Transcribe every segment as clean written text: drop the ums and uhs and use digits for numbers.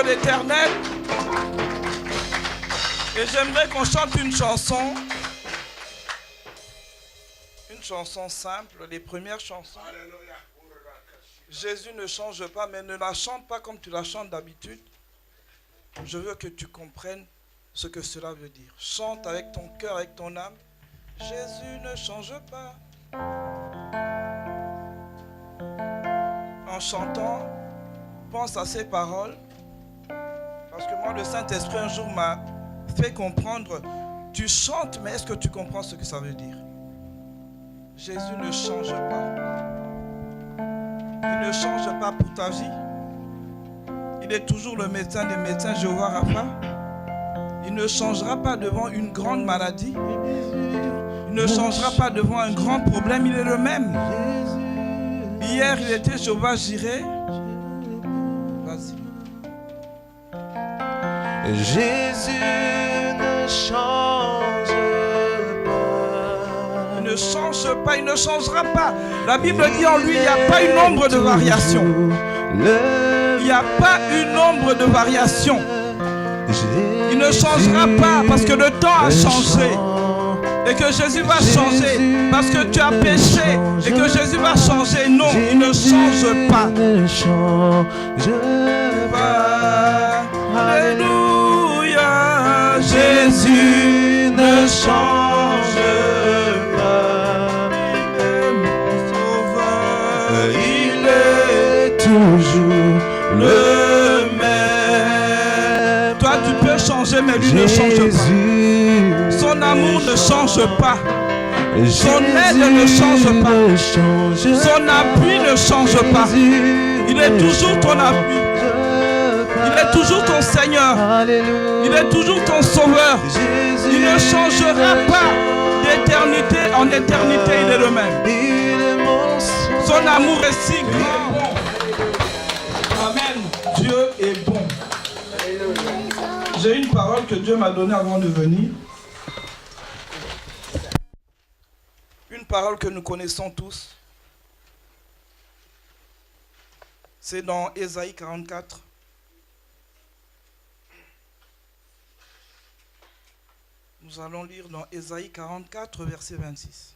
l'Éternel. Et j'aimerais qu'on chante une chanson simple, les premières chansons. Jésus ne change pas, mais ne la chante pas comme tu la chantes d'habitude. Je veux que tu comprennes ce que cela veut dire. Chante avec ton cœur, avec ton âme. Jésus ne change pas. En chantant, pense à ces paroles. Parce que moi, le Saint-Esprit, un jour, m'a fait comprendre. Tu chantes, mais est-ce que tu comprends ce que ça veut dire? Jésus ne change pas. Il ne change pas pour ta vie. Il est toujours le médecin des médecins, Jéhovah Rapha. Il ne changera pas devant une grande maladie. Il ne changera pas devant un grand problème. Il est le même. Hier, il était Jéhovah Jireh. Vas-y. Jésus ne change pas. Il ne change pas, il ne changera pas. La Bible dit en lui, il n'y a pas une ombre de variation. Il n'y a pas une ombre de variation. Il ne changera pas parce que le temps a changé. Et que Jésus va changer parce que tu as péché. Et que Jésus va changer. Non, il ne change pas. Il ne change pas. Alléluia. Jésus ne change pas. Il est mon sauveur. Il est toujours le même. Toi, tu peux changer, mais lui ne change pas. Son amour ne change pas. Son aide ne change pas. Son appui ne change pas. Il est toujours ton appui. Il est toujours ton Seigneur. Il est toujours ton Sauveur. Il ne changera pas d'éternité en éternité. Il est le même. Son amour est si grand. Amen. Dieu est bon. J'ai une parole que Dieu m'a donnée avant de venir. Une parole que nous connaissons tous. C'est dans Ésaïe 44. Nous allons lire dans Ésaïe 44, verset 26.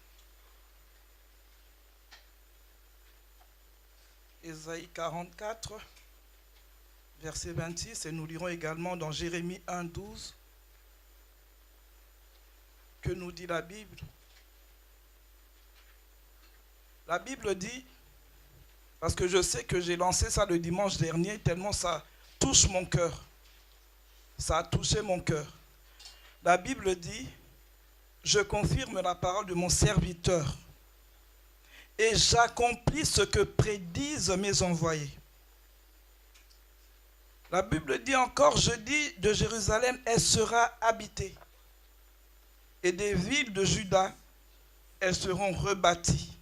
Ésaïe 44, verset 26, et nous lirons également dans Jérémie 1, 12. Que nous dit la Bible? La Bible dit, parce que je sais que j'ai lancé ça le dimanche dernier, tellement ça touche mon cœur. Ça a touché mon cœur. La Bible dit, je confirme la parole de mon serviteur et j'accomplis ce que prédisent mes envoyés. La Bible dit encore, je dis de Jérusalem, elle sera habitée. Et des villes de Juda, elles seront rebâties.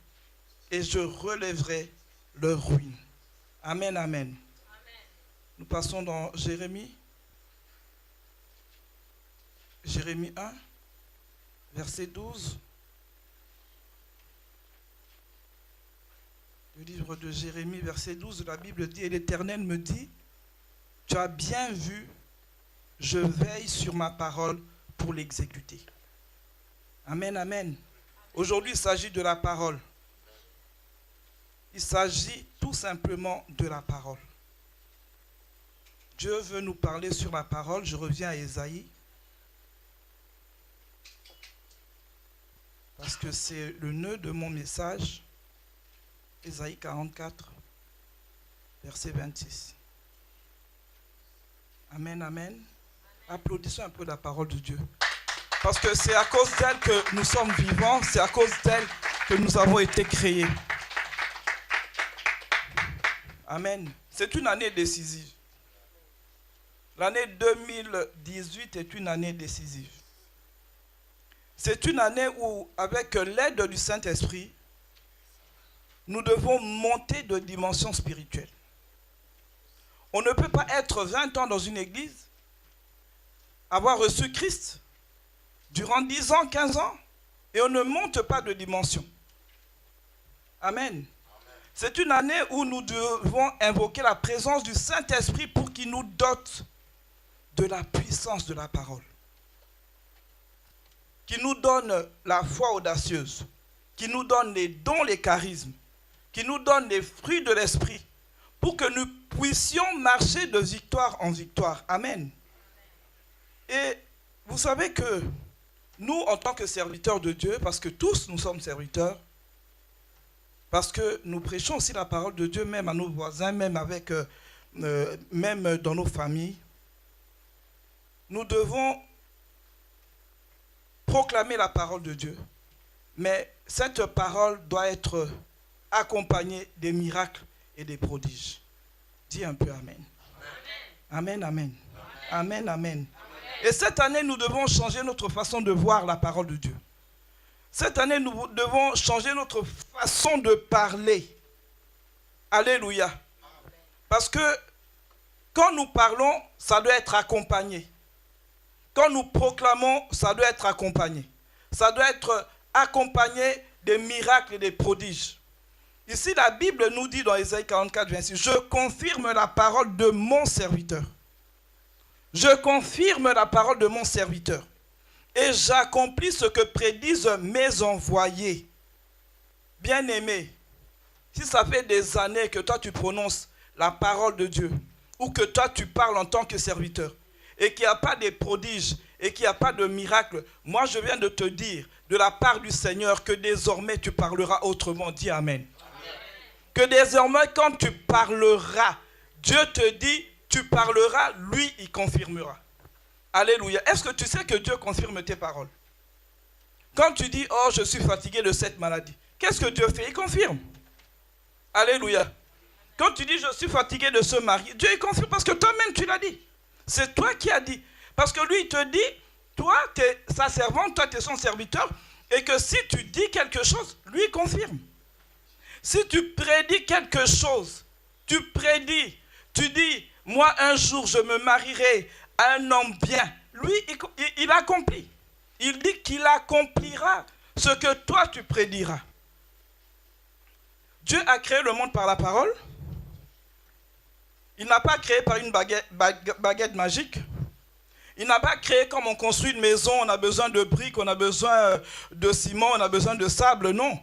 Et je relèverai leurs ruines. Amen, amen. Amen. Nous passons dans Jérémie. Jérémie 1, verset 12. Le livre de Jérémie, verset 12, la Bible dit, et l'Éternel me dit, tu as bien vu, je veille sur ma parole pour l'exécuter. Amen, amen. Aujourd'hui, il s'agit de la parole. Il s'agit tout simplement de la parole. Dieu veut nous parler sur la parole. Je reviens à Ésaïe. Parce que c'est le nœud de mon message. Ésaïe 44, verset 26. Amen, amen. Applaudissons un peu la parole de Dieu. Parce que c'est à cause d'elle que nous sommes vivants. C'est à cause d'elle que nous avons été créés. Amen. C'est une année décisive. L'année 2018 est une année décisive. C'est une année où, avec l'aide du Saint-Esprit, nous devons monter de dimension spirituelle. On ne peut pas être 20 ans dans une église, avoir reçu Christ durant 10 ans, 15 ans, et on ne monte pas de dimension. Amen. C'est une année où nous devons invoquer la présence du Saint-Esprit pour qu'il nous dote de la puissance de la parole. Qu'il nous donne la foi audacieuse, qu'il nous donne les dons, les charismes, qu'il nous donne les fruits de l'esprit, pour que nous puissions marcher de victoire en victoire. Amen. Et vous savez que nous, en tant que serviteurs de Dieu, parce que tous nous sommes serviteurs, parce que nous prêchons aussi la parole de Dieu, même à nos voisins, même dans nos familles, nous devons proclamer la parole de Dieu. Mais cette parole doit être accompagnée des miracles et des prodiges. Dis un peu Amen. Amen, amen. Amen, amen. Et cette année, nous devons changer notre façon de voir la parole de Dieu. Cette année, nous devons changer notre façon de parler. Alléluia. Parce que quand nous parlons, ça doit être accompagné. Quand nous proclamons, ça doit être accompagné. Ça doit être accompagné des miracles et des prodiges. Ici, la Bible nous dit dans Ésaïe 44, 26, « Je confirme la parole de mon serviteur. Je confirme la parole de mon serviteur. Et j'accomplis ce que prédisent mes envoyés. » Bien-aimé, si ça fait des années que toi tu prononces la parole de Dieu, ou que toi tu parles en tant que serviteur, et qu'il n'y a pas de prodiges, et qu'il n'y a pas de miracles, moi je viens de te dire, de la part du Seigneur, que désormais tu parleras autrement. Dis Amen. Que désormais quand tu parleras, Dieu te dit, tu parleras, lui il confirmera. Alléluia. Est-ce que tu sais que Dieu confirme tes paroles? Quand tu dis, oh, je suis fatigué de cette maladie, qu'est-ce que Dieu fait? Il confirme. Alléluia. Quand tu dis, je suis fatigué de ce mari, Dieu il confirme parce que toi-même tu l'as dit. C'est toi qui as dit. Parce que lui, il te dit, toi, tu es sa servante, toi, tu es son serviteur, et que si tu dis quelque chose, lui, il confirme. Si tu prédis quelque chose, tu prédis, tu dis, moi, un jour, je me marierai à un homme bien. Lui, il accomplit. Il dit qu'il accomplira ce que toi, tu prédiras. Dieu a créé le monde par la parole. Il n'a pas créé par une baguette magique. Il n'a pas créé comme on construit une maison, on a besoin de briques, on a besoin de ciment, on a besoin de sable. Non.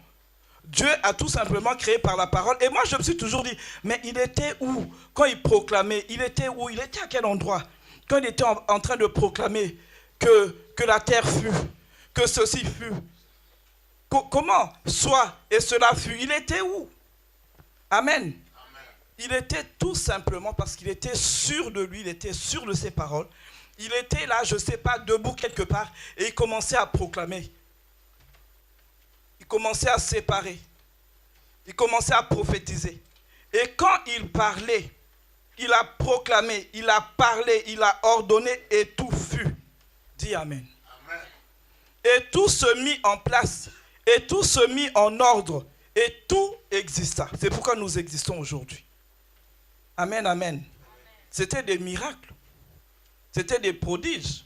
Dieu a tout simplement créé par la parole. Et moi, je me suis toujours dit, mais il était où quand il proclamait? Il était où? Il était à quel endroit? Quand il était en train de proclamer que la terre fut, que ceci fut. Comment soit et cela fut? Il était où? Amen. Il était tout simplement parce qu'il était sûr de lui, il était sûr de ses paroles. Il était là, je ne sais pas, debout quelque part, et il commençait à proclamer. Il commençait à séparer. Il commençait à prophétiser. Et quand il parlait, il a proclamé, il a parlé, il a ordonné, et tout fut. Dis Amen. Amen. Et tout se mit en place, et tout se mit en ordre, et tout exista. C'est pourquoi nous existons aujourd'hui. Amen, amen. C'était des miracles. C'était des prodiges.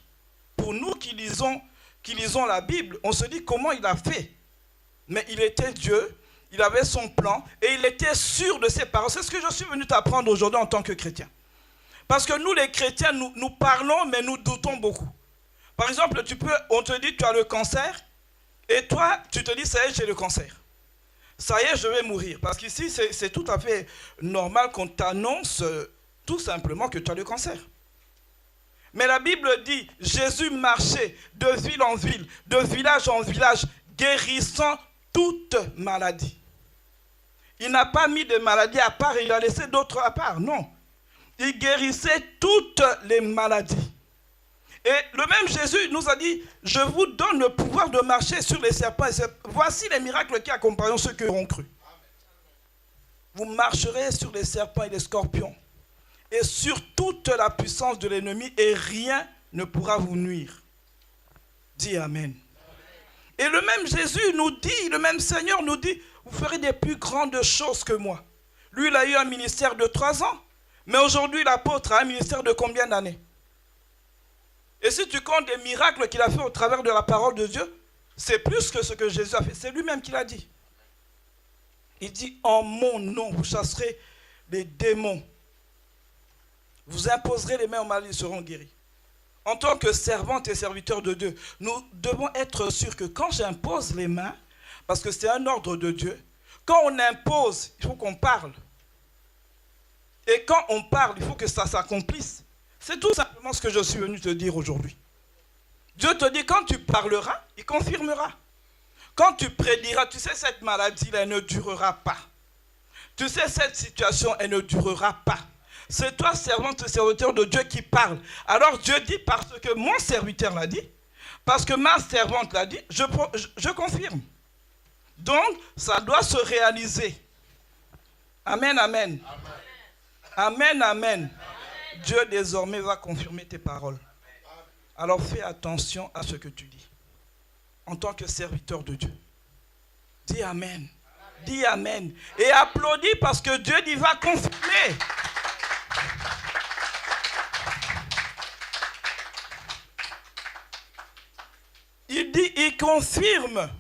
Pour nous qui lisons la Bible, on se dit comment il a fait. Mais il était Dieu, il avait son plan et il était sûr de ses paroles. C'est ce que je suis venu t'apprendre aujourd'hui en tant que chrétien. Parce que nous les chrétiens, nous parlons mais nous doutons beaucoup. Par exemple, on te dit tu as le cancer et toi tu te dis ça y est, j'ai le cancer. Ça y est, je vais mourir. Parce qu'ici, c'est tout à fait normal qu'on t'annonce tout simplement que tu as le cancer. Mais la Bible dit, Jésus marchait de ville en ville, de village en village, guérissant toute maladie. Il n'a pas mis de maladies à part et il a laissé d'autres à part. Non. Il guérissait toutes les maladies. Et le même Jésus nous a dit, je vous donne le pouvoir de marcher sur les serpents. Voici les miracles qui accompagnent ceux qui auront cru. Vous marcherez sur les serpents et les scorpions. Et sur toute la puissance de l'ennemi, et rien ne pourra vous nuire. Dis Amen. Et le même Jésus nous dit, le même Seigneur nous dit, vous ferez des plus grandes choses que moi. Lui, il a eu un ministère de 3 ans. Mais aujourd'hui, l'apôtre a un ministère de combien d'années? Et si tu comptes les miracles qu'il a fait au travers de la parole de Dieu, c'est plus que ce que Jésus a fait. C'est lui-même qui l'a dit. Il dit, en mon nom, vous chasserez les démons. Vous imposerez les mains aux malades, ils seront guéris. En tant que servante et serviteur de Dieu, nous devons être sûrs que quand j'impose les mains, parce que c'est un ordre de Dieu, quand on impose, il faut qu'on parle. Et quand on parle, il faut que ça s'accomplisse. C'est tout simplement ce que je suis venu te dire aujourd'hui. Dieu te dit, quand tu parleras, il confirmera. Quand tu prédiras, tu sais, cette maladie, elle ne durera pas. Tu sais, cette situation, elle ne durera pas. C'est toi, servante, serviteur de Dieu, qui parle. Alors Dieu dit, parce que mon serviteur l'a dit, parce que ma servante l'a dit, je confirme. Donc, ça doit se réaliser. Amen, amen. Amen, amen. Dieu désormais va confirmer tes paroles. Alors fais attention à ce que tu dis. En tant que serviteur de Dieu. Dis amen. Dis amen. Et applaudis parce que Dieu dit va confirmer. Il dit, il confirme.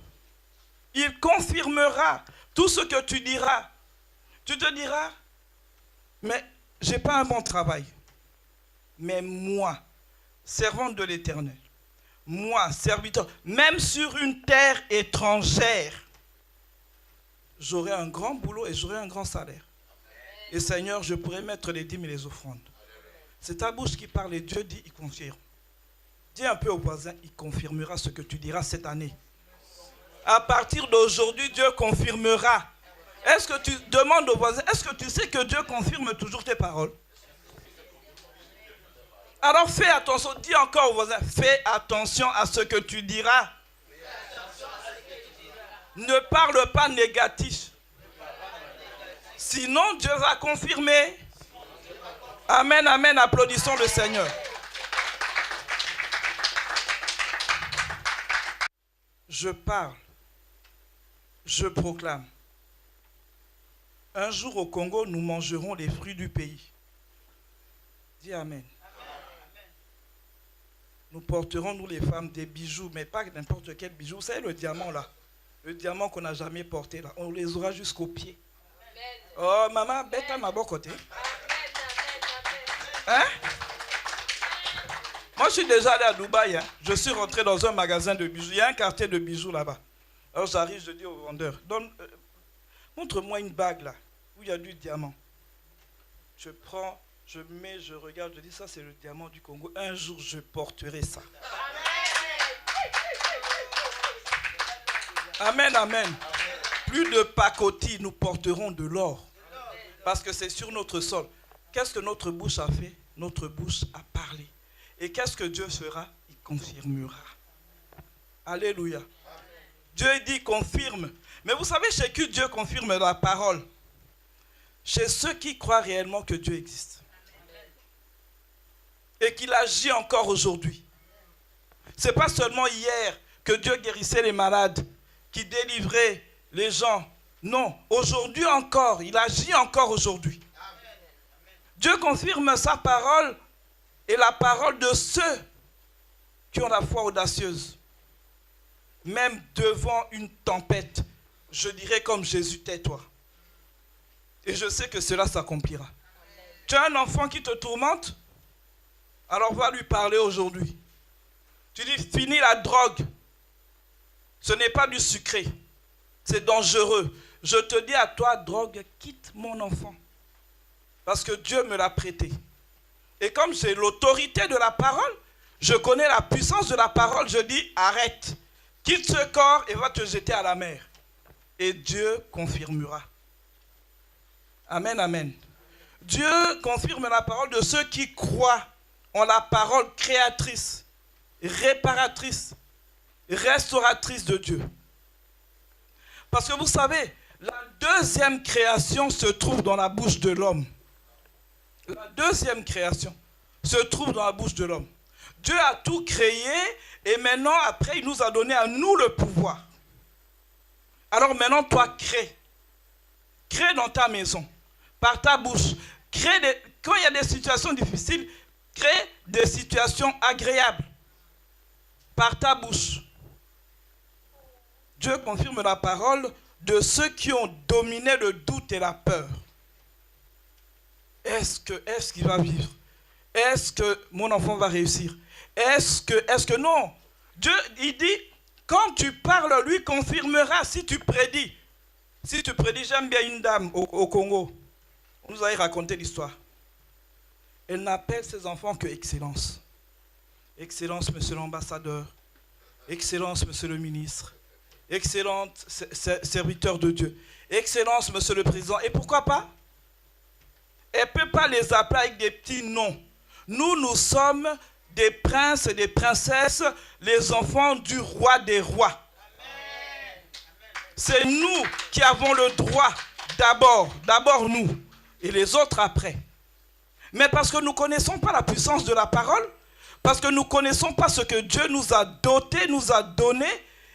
Il confirmera tout ce que tu diras. Tu te diras, mais je n'ai pas un bon travail. Mais moi, servante de l'Éternel, moi, serviteur, même sur une terre étrangère, j'aurai un grand boulot et j'aurai un grand salaire. Et Seigneur, je pourrai mettre les dîmes et les offrandes. C'est ta bouche qui parle et Dieu dit, il confirme. Dis un peu au voisin, il confirmera ce que tu diras cette année. À partir d'aujourd'hui, Dieu confirmera. Est-ce que tu demandes au voisin, est-ce que tu sais que Dieu confirme toujours tes paroles? Alors fais attention, dis encore au voisin, fais attention à ce que tu diras. Ne parle pas négatif. Sinon, Dieu va confirmer. Amen, amen, applaudissons le Seigneur. Je parle, je proclame. Un jour au Congo, nous mangerons les fruits du pays. Dis amen. Nous porterons, nous les femmes, des bijoux, mais pas n'importe quel bijou. Vous savez le diamant là, le diamant qu'on n'a jamais porté là, on les aura jusqu'aux pieds. Oh maman, bête à ma bon côté. Hein? Moi je suis déjà allé à Dubaï, hein. Je suis rentré dans un magasin de bijoux, il y a un quartier de bijoux là-bas. Alors j'arrive, je dis au vendeur, montre-moi une bague là, où il y a du diamant. Je prends, je mets, je regarde, je dis ça c'est le diamant du Congo. Un jour je porterai ça. Amen, amen. Plus de pacotille, nous porterons de l'or. Parce que c'est sur notre sol. Qu'est-ce que notre bouche a fait? Notre bouche a parlé. Et qu'est-ce que Dieu fera? Il confirmera. Alléluia. Dieu dit confirme. Mais vous savez chez qui Dieu confirme la parole? Chez ceux qui croient réellement que Dieu existe. Et qu'il agit encore aujourd'hui. Ce n'est pas seulement hier que Dieu guérissait les malades, qui délivrait les gens. Non, aujourd'hui encore, il agit encore aujourd'hui. Dieu confirme sa parole et la parole de ceux qui ont la foi audacieuse. Même devant une tempête, je dirais comme Jésus, tais-toi. Et je sais que cela s'accomplira. Tu as un enfant qui te tourmente? Alors va lui parler aujourd'hui. Tu dis, finis la drogue. Ce n'est pas du sucré. C'est dangereux. Je te dis à toi, drogue, quitte mon enfant. Parce que Dieu me l'a prêté. Et comme j'ai l'autorité de la parole, je connais la puissance de la parole, je dis, arrête. Quitte ce corps et va te jeter à la mer. Et Dieu confirmera. Amen, amen. Dieu confirme la parole de ceux qui croient en la parole créatrice, réparatrice, restauratrice de Dieu. Parce que vous savez, la deuxième création se trouve dans la bouche de l'homme. La deuxième création se trouve dans la bouche de l'homme. Dieu a tout créé et maintenant, après, il nous a donné à nous le pouvoir. Alors maintenant, toi, crée. Crée dans ta maison, par ta bouche. Quand il y a des situations difficiles, crée des situations agréables. Par ta bouche. Dieu confirme la parole de ceux qui ont dominé le doute et la peur. Est-ce qu'il va vivre? Est-ce que mon enfant va réussir? Est-ce que non? Dieu, il dit, quand tu parles, lui confirmera si tu prédis. Si tu prédis, j'aime bien une dame au Congo. On nous avait raconté l'histoire. Elle n'appelle ses enfants que Excellence. Excellence, monsieur l'ambassadeur. Excellence, monsieur le ministre. Excellente serviteur de Dieu. Excellence, monsieur le président. Et pourquoi pas? Elle ne peut pas les appeler avec des petits noms. Nous sommes des princes et des princesses, les enfants du roi des rois. C'est nous qui avons le droit d'abord nous, et les autres après. Mais parce que nous ne connaissons pas la puissance de la parole, parce que nous ne connaissons pas ce que Dieu nous a doté, nous a donné,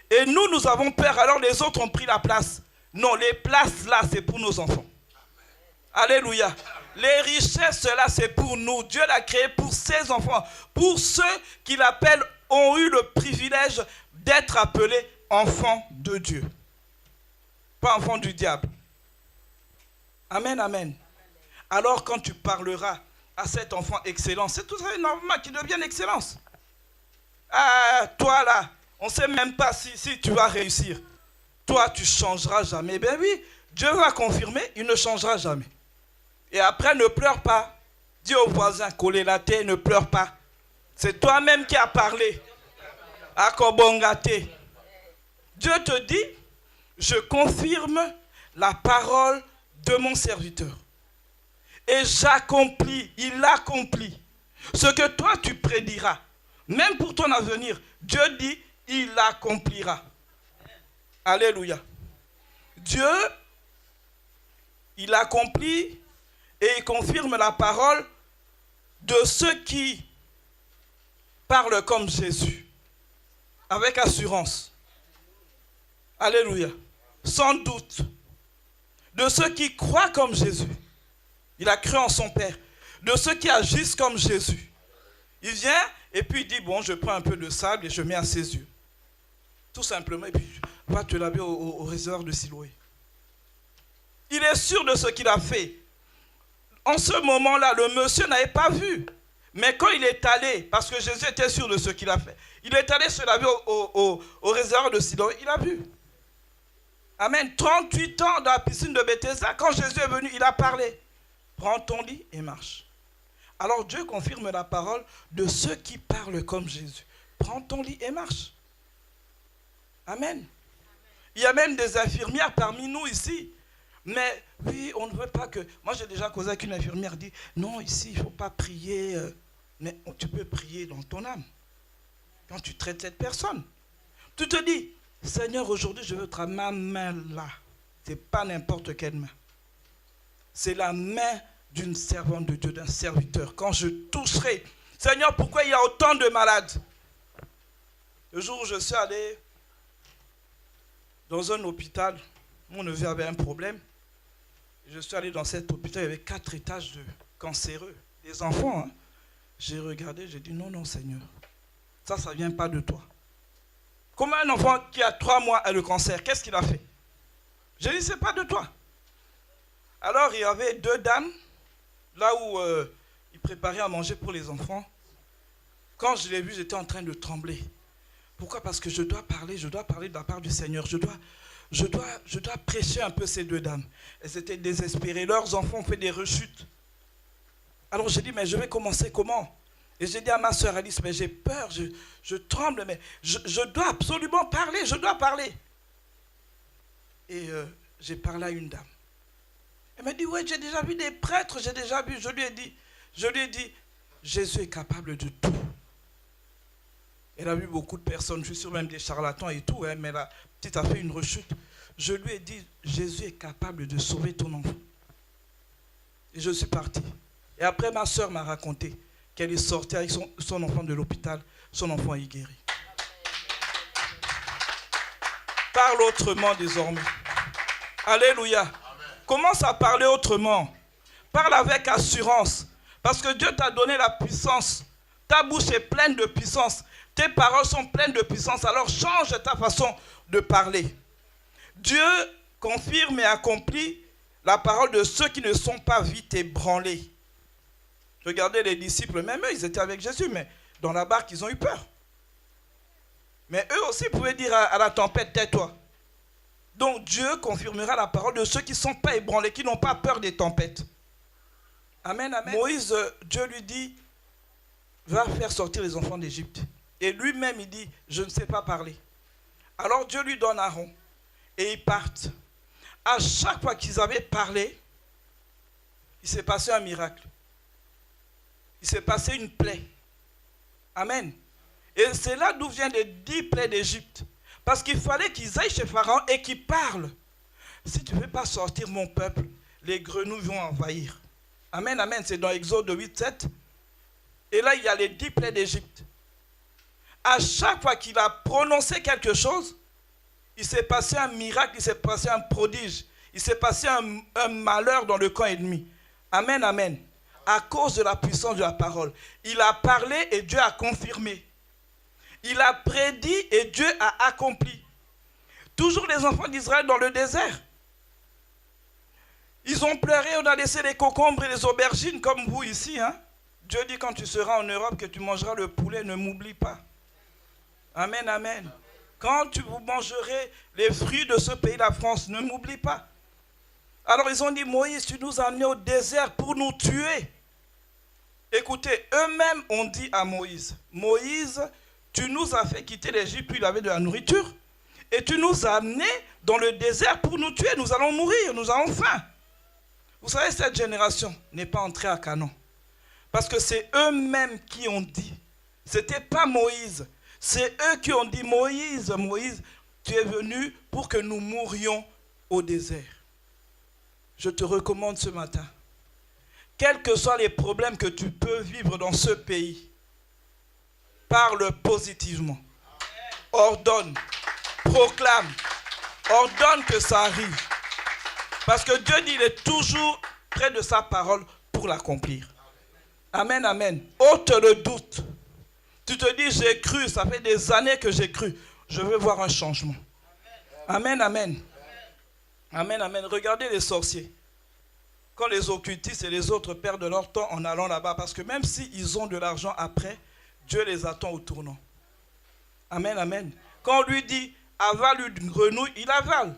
et nous avons peur, alors les autres ont pris la place. Non, les places là, c'est pour nos enfants. Alléluia. Les richesses là, c'est pour nous. Dieu l'a créé pour ses enfants, pour ceux qui l'appellent, ont eu le privilège d'être appelés enfants de Dieu. Pas enfants du diable. Amen, amen. Alors quand tu parleras à cet enfant excellent, c'est tout à fait normal qu'il devienne excellence. Ah, toi là, on ne sait même pas si tu vas réussir. Toi, tu ne changeras jamais. Ben oui, Dieu va confirmer, il ne changera jamais. Et après, ne pleure pas. Dis au voisin, coller la tête, ne pleure pas. C'est toi-même qui as parlé. Akobongate. Dieu te dit, je confirme la parole de mon serviteur. Et j'accomplis, il accomplit ce que toi tu prédiras. Même pour ton avenir, Dieu dit, il accomplira. Alléluia. Dieu, il accomplit et il confirme la parole de ceux qui parlent comme Jésus, avec assurance. Alléluia. Sans doute. De ceux qui croient comme Jésus. Il a cru en son Père. De ceux qui agissent comme Jésus. Il vient et puis il dit, bon, je prends un peu de sable et je mets à ses yeux. Tout simplement. Et puis, va te laver au réservoir de Siloé. Il est sûr de ce qu'il a fait. En ce moment-là, le monsieur n'avait pas vu. Mais quand il est allé, parce que Jésus était sûr de ce qu'il a fait, il est allé se laver au réservoir de Siloé, il a vu. Amen. 38 ans dans la piscine de Bethesda, quand Jésus est venu, il a parlé. Prends ton lit et marche. Alors Dieu confirme la parole de ceux qui parlent comme Jésus. Prends ton lit et marche. Amen. Il y a même des infirmières parmi nous ici. Mais oui, on ne veut pas que... Moi, j'ai déjà causé avec une infirmière, dit, non, ici, il ne faut pas prier. Mais tu peux prier dans ton âme. Quand tu traites cette personne. Tu te dis, Seigneur, aujourd'hui, je veux être ma main là. Ce n'est pas n'importe quelle main. C'est la main d'une servante de Dieu, d'un serviteur. Quand je toucherai, Seigneur, pourquoi il y a autant de malades? Le jour où je suis allé dans un hôpital, mon neveu avait un problème. Je suis allé dans cet hôpital, il y avait 4 étages de cancéreux, des enfants. Hein. J'ai regardé, j'ai dit, non, non, Seigneur, ça ne vient pas de toi. Comment un enfant qui a 3 mois a le cancer, qu'est-ce qu'il a fait? J'ai dit, ce n'est pas de toi. Alors, il y avait 2 dames, là où ils préparaient à manger pour les enfants. Quand je l'ai vu, j'étais en train de trembler. Pourquoi? Parce que je dois parler de la part du Seigneur. Je dois prêcher un peu ces 2 dames. Elles étaient désespérées. Leurs enfants ont fait des rechutes. Alors j'ai dit, mais je vais commencer comment? Et j'ai dit à ma soeur Alice, mais j'ai peur, je tremble, mais je dois absolument parler, je dois parler. Et j'ai parlé à une dame. Elle m'a dit, oui, j'ai déjà vu des prêtres, j'ai déjà vu. Je lui ai dit, Jésus est capable de tout. Elle a vu beaucoup de personnes, je suis sûr même des charlatans et tout, hein, mais la petite a fait une rechute. Je lui ai dit, Jésus est capable de sauver ton enfant. Et je suis parti. Et après, ma soeur m'a raconté qu'elle est sortie avec son enfant de l'hôpital, son enfant est guéri. Parle autrement désormais. Alléluia. Amen. Commence à parler autrement. Parle avec assurance. Parce que Dieu t'a donné la puissance. Ta bouche est pleine de puissance. Tes paroles sont pleines de puissance. Alors change ta façon de parler. Dieu confirme et accomplit la parole de ceux qui ne sont pas vite ébranlés. Regardez les disciples, même eux, ils étaient avec Jésus, mais dans la barque, ils ont eu peur. Mais eux aussi pouvaient dire à la tempête, tais-toi. Donc Dieu confirmera la parole de ceux qui ne sont pas ébranlés, qui n'ont pas peur des tempêtes. Amen, amen. Moïse, Dieu lui dit, va faire sortir les enfants d'Égypte. Et lui-même, il dit, je ne sais pas parler. Alors Dieu lui donne Aaron. Et ils partent. À chaque fois qu'ils avaient parlé, il s'est passé un miracle. Il s'est passé une plaie. Amen. Et c'est là d'où viennent les 10 plaies d'Égypte. Parce qu'il fallait qu'ils aillent chez Pharaon et qu'ils parlent. Si tu ne veux pas sortir mon peuple, les grenouilles vont envahir. Amen, amen. C'est dans Exode 8, 7. Et là, il y a les 10 plaies d'Égypte. À chaque fois qu'il a prononcé quelque chose, il s'est passé un miracle, il s'est passé un prodige. Il s'est passé un malheur dans le camp ennemi. Amen, amen. À cause de la puissance de la parole. Il a parlé et Dieu a confirmé. Il a prédit et Dieu a accompli. Toujours les enfants d'Israël dans le désert. Ils ont pleuré, on a laissé les concombres et les aubergines comme vous ici. Hein? Dieu dit quand tu seras en Europe que tu mangeras le poulet, ne m'oublie pas. Amen, amen. Quand vous mangerez les fruits de ce pays, la France, ne m'oublie pas. Alors ils ont dit, Moïse, tu nous as amenés au désert pour nous tuer. Écoutez, eux-mêmes ont dit à Moïse, Moïse, tu nous as fait quitter l'Égypte, puis il avait de la nourriture, et tu nous as amenés dans le désert pour nous tuer, nous allons mourir, nous avons faim. Vous savez, cette génération n'est pas entrée à Canaan. Parce que c'est eux-mêmes qui ont dit. Ce n'était pas Moïse. C'est eux qui ont dit, Moïse, Moïse, tu es venu pour que nous mourions au désert. Je te recommande ce matin, quels que soient les problèmes que tu peux vivre dans ce pays, parle positivement. Ordonne, proclame, ordonne que ça arrive. Parce que Dieu dit, il est toujours près de sa parole pour l'accomplir. Amen, amen. Ôte le doute. Tu te dis, j'ai cru, ça fait des années que j'ai cru. Je veux voir un changement. Amen, amen. Amen, amen. Regardez les sorciers. Quand les occultistes et les autres perdent leur temps en allant là-bas, parce que même s'ils ont de l'argent après, Dieu les attend au tournant. Amen, amen. Quand on lui dit, avale une grenouille, il avale.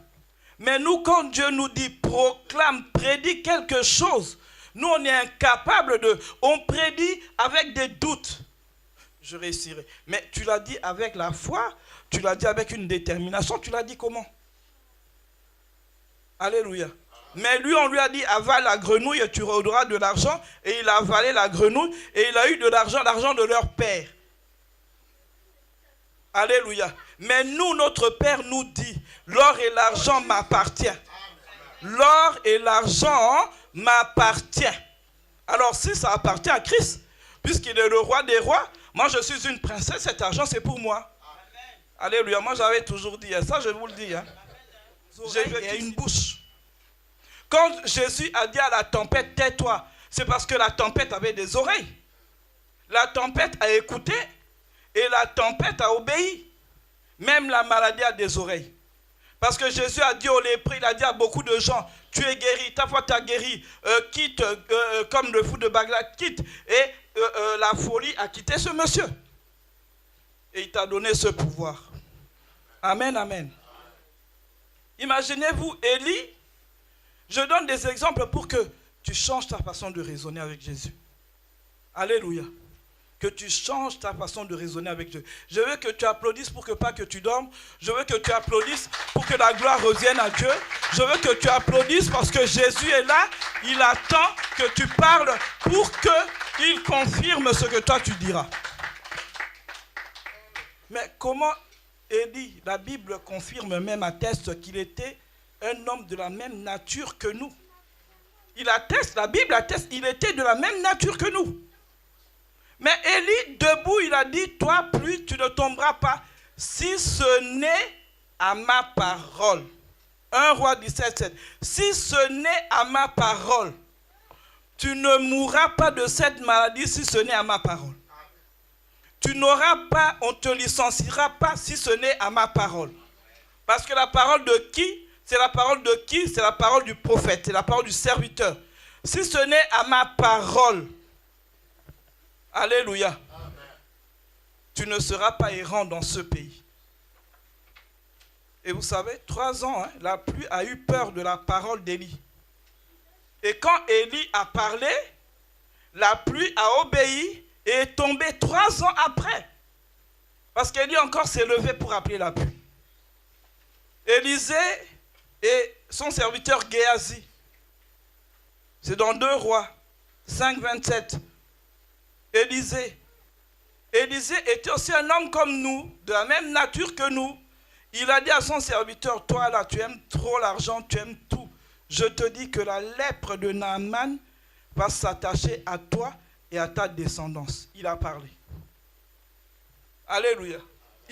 Mais nous, quand Dieu nous dit, proclame, prédit quelque chose, nous, on est incapable de... On prédit avec des doutes. Je réussirai. Mais tu l'as dit avec la foi, tu l'as dit avec une détermination, tu l'as dit comment? Alléluia. Mais lui, on lui a dit, avale la grenouille et tu auras de l'argent. Et il a avalé la grenouille et il a eu de l'argent, l'argent de leur père. Alléluia. Mais nous, notre Père nous dit, l'or et l'argent m'appartiennent. L'or et l'argent m'appartient. Alors si ça appartient à Christ, puisqu'il est le roi des rois, moi je suis une princesse, cet argent c'est pour moi. Amen. Alléluia, moi j'avais toujours dit ça, je vous le dis. Hein. J'ai une bouche. Quand Jésus a dit à la tempête, tais-toi, c'est parce que la tempête avait des oreilles. La tempête a écouté et la tempête a obéi. Même la maladie a des oreilles. Parce que Jésus a dit aux lépreux, il a dit à beaucoup de gens, tu es guéri, ta foi t'a guéri, quitte, comme le fou de Bagdad, quitte. Et la folie a quitté ce monsieur. Et il t'a donné ce pouvoir. Amen, amen. Imaginez-vous, Élie, je donne des exemples pour que tu changes ta façon de raisonner avec Jésus. Alléluia. Que tu changes ta façon de raisonner avec Dieu. Je veux que tu applaudisses pour que pas que tu dormes. Je veux que tu applaudisses pour que la gloire revienne à Dieu. Je veux que tu applaudisses parce que Jésus est là. Il attend que tu parles pour qu'il confirme ce que toi tu diras. Mais comment Élie, la Bible confirme même, atteste qu'il était un homme de la même nature que nous. Il atteste, la Bible atteste, il était de la même nature que nous. Mais Élie, debout, il a dit, toi, plus tu ne tomberas pas, si ce n'est à ma parole. 1 Roi 17:7. Si ce n'est à ma parole, tu ne mourras pas de cette maladie si ce n'est à ma parole. Tu n'auras pas, on ne te licenciera pas si ce n'est à ma parole. Parce que la parole de qui? C'est la parole de qui? C'est la parole du prophète, c'est la parole du serviteur. Si ce n'est à ma parole, alléluia, amen, tu ne seras pas errant dans ce pays. Et vous savez, 3 ans, hein, la pluie a eu peur de la parole d'Élie. Et quand Élie a parlé, la pluie a obéi et est tombée 3 ans après. Parce qu'Élie encore s'est levé pour appeler la pluie. Élisée et son serviteur Géasi. C'est dans 2 Rois 5:27. Élisée était aussi un homme comme nous, de la même nature que nous. Il a dit à son serviteur, toi là, tu aimes trop l'argent, tu aimes tout. Je te dis que la lèpre de Naaman va s'attacher à toi et à ta descendance. Il a parlé. Alléluia.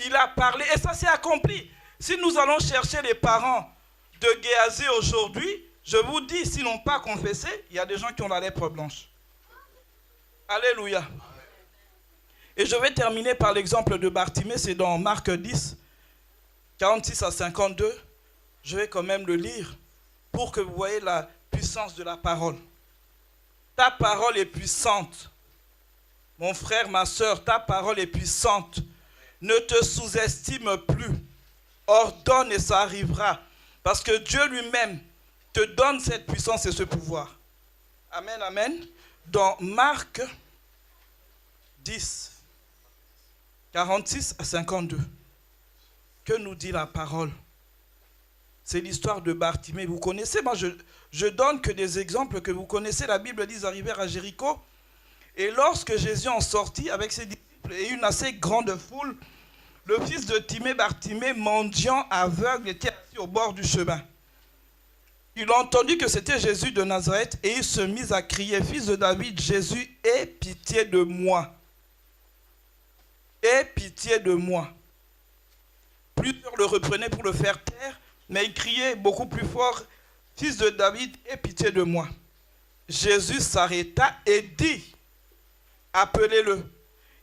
Il a parlé et ça s'est accompli. Si nous allons chercher les parents de Géasi aujourd'hui, je vous dis, s'ils n'ont pas confessé, il y a des gens qui ont la lèpre blanche. Alléluia. Et je vais terminer par l'exemple de Bartimée, c'est dans Marc 10, 46 à 52. Je vais quand même le lire pour que vous voyez la puissance de la parole. Ta parole est puissante. Mon frère, ma soeur, ta parole est puissante. Ne te sous-estime plus. Ordonne et ça arrivera. Parce que Dieu lui-même te donne cette puissance et ce pouvoir. Amen, amen. Dans Marc 10, 46 à 52, que nous dit la parole? C'est l'histoire de Bartimée. Vous connaissez, moi je donne que des exemples que vous connaissez. La Bible dit qu'ils arrivèrent à Jéricho. Et lorsque Jésus en sortit avec ses disciples et une assez grande foule, le fils de Timée, Bartimée, mendiant aveugle, était assis au bord du chemin. Il entendit que c'était Jésus de Nazareth et il se mit à crier, fils de David, Jésus, aie pitié de moi. Aie pitié de moi. Plusieurs le reprenaient pour le faire taire, mais il criait beaucoup plus fort, fils de David, aie pitié de moi. Jésus s'arrêta et dit, appelez-le.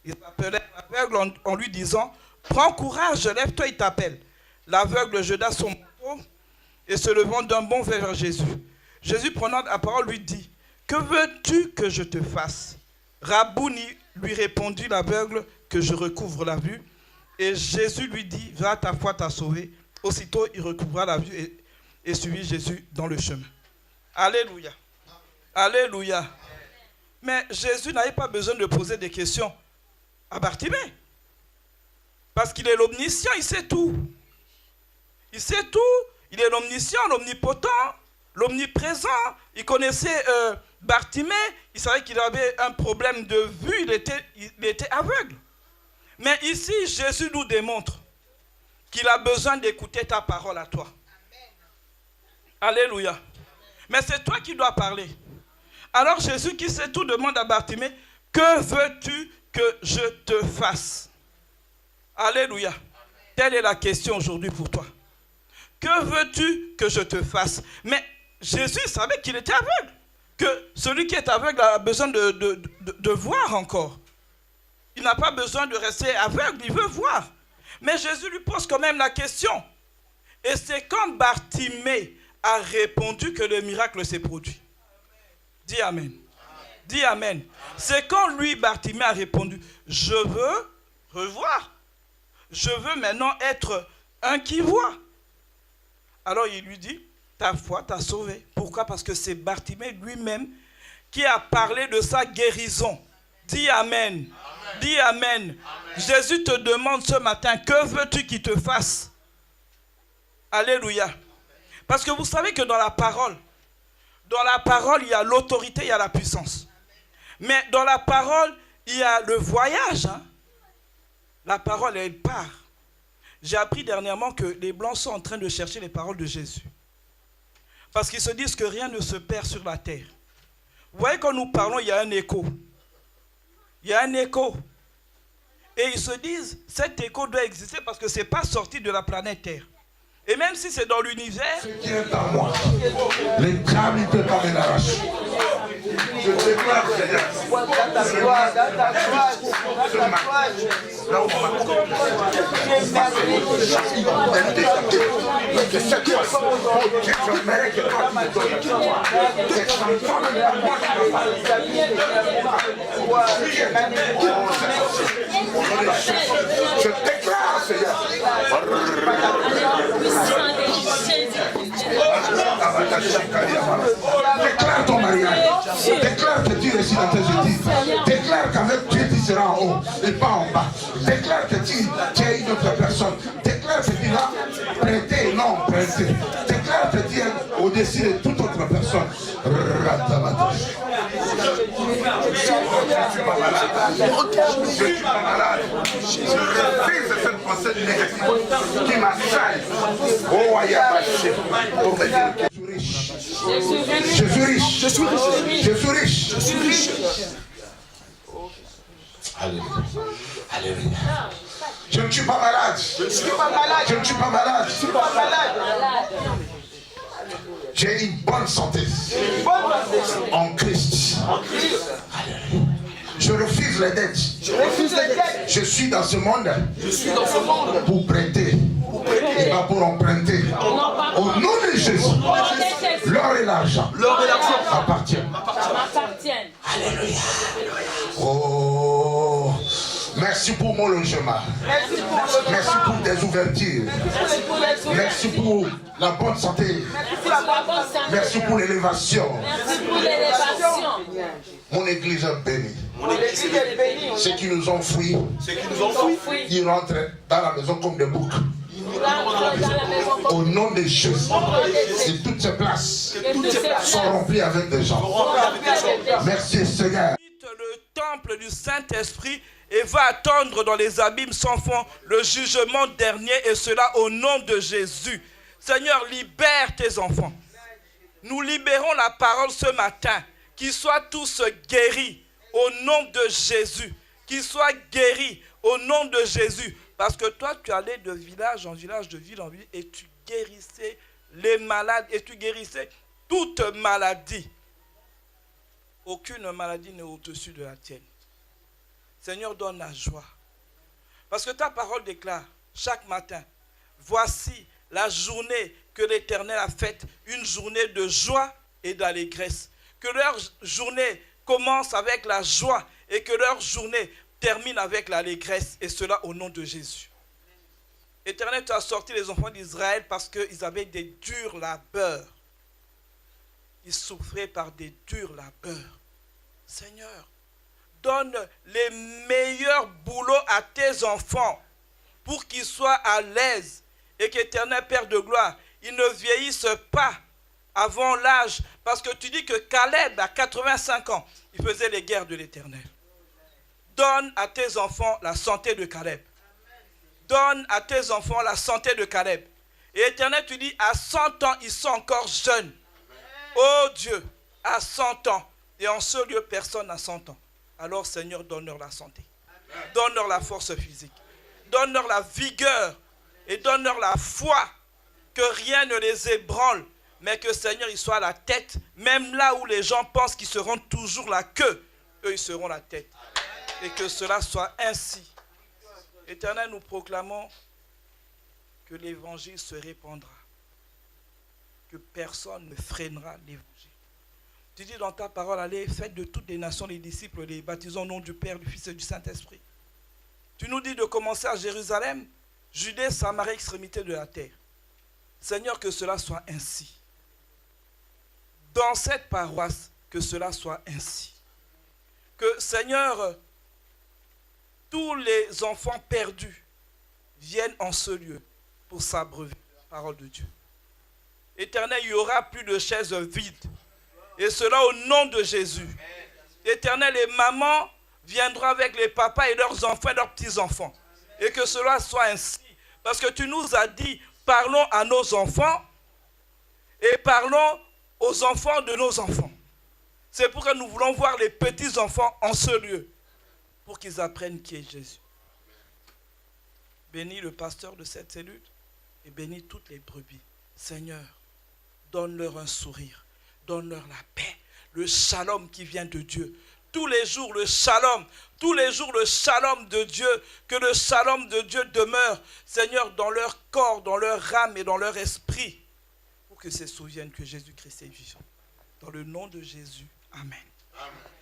Ils appelaient l'aveugle en lui disant, prends courage, lève-toi, il t'appelle. L'aveugle jeta son manteau et se levant d'un bond vers Jésus. Jésus prenant la parole lui dit, que veux-tu que je te fasse? Rabouni, lui répondit l'aveugle, que je recouvre la vue. Et Jésus lui dit, va, ta foi t'a sauvé. Aussitôt, il recouvra la vue et suivit Jésus dans le chemin. Alléluia. Alléluia. Mais Jésus n'avait pas besoin de poser des questions à Bartimée. Parce qu'il est l'omniscient, il sait tout. Il sait tout. Il est l'omniscient, l'omnipotent, l'omniprésent. Il connaissait Bartimée. Il savait qu'il avait un problème de vue. Il était aveugle. Mais ici, Jésus nous démontre qu'il a besoin d'écouter ta parole à toi. Alléluia. Mais c'est toi qui dois parler. Alors Jésus qui sait tout demande à Bartimée, que veux-tu que je te fasse? Alléluia. Telle est la question aujourd'hui pour toi. Que veux-tu que je te fasse? Mais Jésus savait qu'il était aveugle. Que celui qui est aveugle a besoin de voir encore. Il n'a pas besoin de rester aveugle, il veut voir. Mais Jésus lui pose quand même la question. Et c'est quand Bartimée a répondu que le miracle s'est produit. Dis amen. Dis amen. C'est quand lui, Bartimée, a répondu, je veux revoir. Je veux maintenant être un qui voit. Alors il lui dit, ta foi t'a sauvé. Pourquoi? Parce que c'est Bartimée lui-même qui a parlé de sa guérison. Dis amen. Amen. Dis amen. Amen. Jésus te demande ce matin, que veux-tu qu'il te fasse? Alléluia. Parce que vous savez que dans la parole, il y a l'autorité, il y a la puissance. Mais dans la parole, il y a le voyage. Hein? La parole, elle part. J'ai appris dernièrement que les Blancs sont en train de chercher les paroles de Jésus. Parce qu'ils se disent que rien ne se perd sur la terre. Vous voyez, quand nous parlons, il y a un écho. il y a un écho. Et ils se disent, cet écho doit exister parce que ce n'est pas sorti de la planète Terre. Et même si c'est dans l'univers... Ce qui est en moi, les câbles ne peuvent pas me l'arracher. Je déclare, Seigneur, que cette fois-ci, j'aimerais que toi tu me donnes je déclare, Seigneur, déclare ton mariage, déclare que tu réussis dans tes études, déclare qu'avec Dieu tu seras en haut et pas en bas, déclare que tu es une autre personne, déclare que tu vas prêter et non prêter, déclare que tu es au-dessus de toute autre personne. Je suis pas malade. Je suis pas malade. Je refuse cette pensée négative qui m'assaille. Oh, Ayabaché, pour me dire que je suis riche. Je suis riche. Je suis riche. Je suis riche. Je suis riche. Alléluia. Alléluia. Je ne suis pas malade. Je ne suis pas malade. Je ne suis pas malade. Je ne suis pas malade. J'ai une bonne santé en Christ. Je refuse les dettes. Je suis dans ce monde pour prêter et pas pour emprunter. Au nom de Jésus, l'or et l'argent appartiennent. Alléluia. Oh, merci pour mon logement. Merci pour des ouvertures. Merci pour la bonne santé. Merci pour l'élévation. Mon église est bénie. Ceux qui nous ont fouillés, ils rentrent dans la maison comme des boucs. Au nom de Jésus, et toutes ces places sont remplies avec des gens. Merci Seigneur. Le temple du Saint-Esprit et va attendre dans les abîmes sans fond le jugement dernier, et cela au nom de Jésus. Seigneur, libère tes enfants. Nous libérons la parole ce matin. Qu'ils soient tous guéris au nom de Jésus. Qu'ils soient guéris au nom de Jésus. Parce que toi, tu allais de village en village, de ville en ville, et tu guérissais les malades, et tu guérissais toute maladie. Aucune maladie n'est au-dessus de la tienne. Seigneur, donne la joie. Parce que ta parole déclare chaque matin, voici la journée que l'Éternel a faite, une journée de joie et d'allégresse. Que leur journée commence avec la joie et que leur journée termine avec l'allégresse, et cela au nom de Jésus. Éternel, tu as sorti les enfants d'Israël parce qu'ils avaient des durs labeurs. Ils souffraient par des durs labeurs. Seigneur, donne les meilleurs boulots à tes enfants pour qu'ils soient à l'aise et qu'Éternel Père de gloire, ils ne vieillissent pas avant l'âge. Parce que tu dis que Caleb, à 85 ans, il faisait les guerres de l'Éternel. Donne à tes enfants la santé de Caleb. Donne à tes enfants la santé de Caleb. Et Éternel, tu dis, à 100 ans, ils sont encore jeunes. Oh Dieu, à 100 ans. Et en ce lieu, personne n'a 100 ans. Alors Seigneur, donne-leur la santé. Donne-leur la force physique. Donne-leur la vigueur. Et donne-leur la foi. Que rien ne les ébranle. Mais que Seigneur, ils soient à la tête. Même là où les gens pensent qu'ils seront toujours la queue. Eux, ils seront la tête. Et que cela soit ainsi. Éternel, nous proclamons que l'évangile se répandra. Que personne ne freinera l'évangile. Tu dis dans ta parole, allez, faites de toutes les nations les disciples, les baptisons au nom du Père, du Fils et du Saint-Esprit. Tu nous dis de commencer à Jérusalem, Judée, Samarie, extrémité de la terre. Seigneur, que cela soit ainsi. Dans cette paroisse, que cela soit ainsi. Que, Seigneur, tous les enfants perdus viennent en ce lieu pour s'abreuver de la parole de Dieu. Éternel, il n'y aura plus de chaises vides. Et cela au nom de Jésus. Éternel, les mamans viendront avec les papas et leurs enfants et leurs petits-enfants. Et que cela soit ainsi. Parce que tu nous as dit, parlons à nos enfants et parlons aux enfants de nos enfants. C'est pourquoi nous voulons voir les petits-enfants en ce lieu. pour qu'ils apprennent qui est Jésus. Bénis le pasteur de cette cellule et bénis toutes les brebis. Seigneur, donne-leur un sourire, donne-leur la paix, le shalom qui vient de Dieu. Tous les jours le shalom de Dieu, que le shalom de Dieu demeure, Seigneur, dans leur corps, dans leur âme et dans leur esprit, pour qu'ils se souviennent que Jésus-Christ est vivant. Dans le nom de Jésus, Amen. Amen.